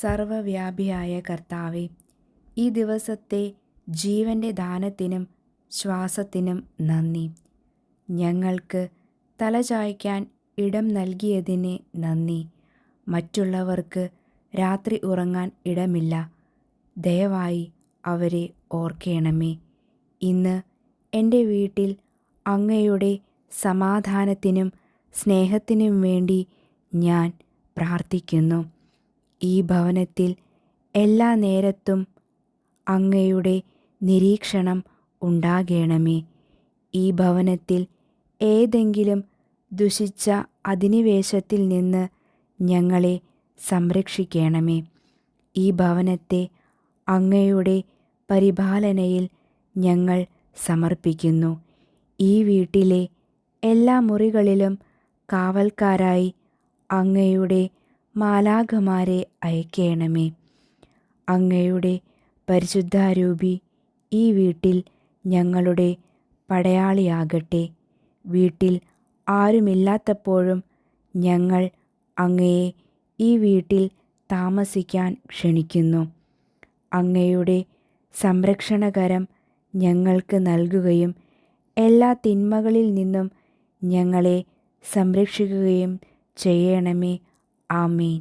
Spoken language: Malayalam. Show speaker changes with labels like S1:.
S1: സർവ്വവ്യാപിയായ കർത്താവേ, ഈ ദിവസത്തെ ജീവൻ്റെ ദാനത്തിനും ശ്വാസത്തിനും നന്ദി. ഞങ്ങൾക്ക് തലചായ്ക്കാൻ ഇടം നൽകിയതിന് നന്ദി. മറ്റുള്ളവർക്ക് രാത്രി ഉറങ്ങാൻ ഇടമില്ല. ദയവായി അവരെ ഓർക്കണമേ. ഇന്ന് എൻ്റെ വീട്ടിൽ അങ്ങയുടെ സമാധാനത്തിനും സ്നേഹത്തിനും വേണ്ടി ഞാൻ പ്രാർത്ഥിക്കുന്നു. ഈ ഭവനത്തിൽ എല്ലാ നേരത്തും അങ്ങയുടെ നിരീക്ഷണം ഉണ്ടാകണമേ. ഈ ഭവനത്തിൽ ഏതെങ്കിലും ദുഷിച്ച അധിനിവേശത്തിൽ നിന്ന് ഞങ്ങളെ സംരക്ഷിക്കണമേ. ഈ ഭവനത്തെ അങ്ങയുടെ പരിപാലനയിൽ ഞങ്ങൾ സമർപ്പിക്കുന്നു. ഈ വീട്ടിലെ എല്ലാ മുറികളിലും കാവൽക്കാരായി അങ്ങയുടെ മാലാഖമാരെ അയക്കണമേ. അങ്ങയുടെ പരിശുദ്ധാരൂപി ഈ വീട്ടിൽ ഞങ്ങളുടെ പടയാളിയാകട്ടെ. വീട്ടിൽ ആരുമില്ലാത്തപ്പോഴും ഞങ്ങൾ അങ്ങയെ ഈ വീട്ടിൽ താമസിക്കാൻ ക്ഷണിക്കുന്നു. അങ്ങയുടെ സംരക്ഷണകരം ഞങ്ങൾക്ക് നൽകുകയും എല്ലാ തിന്മകളിൽ നിന്നും ഞങ്ങളെ സംരക്ഷിക്കുകയും ചെയ്യണമേ. ആമേൻ.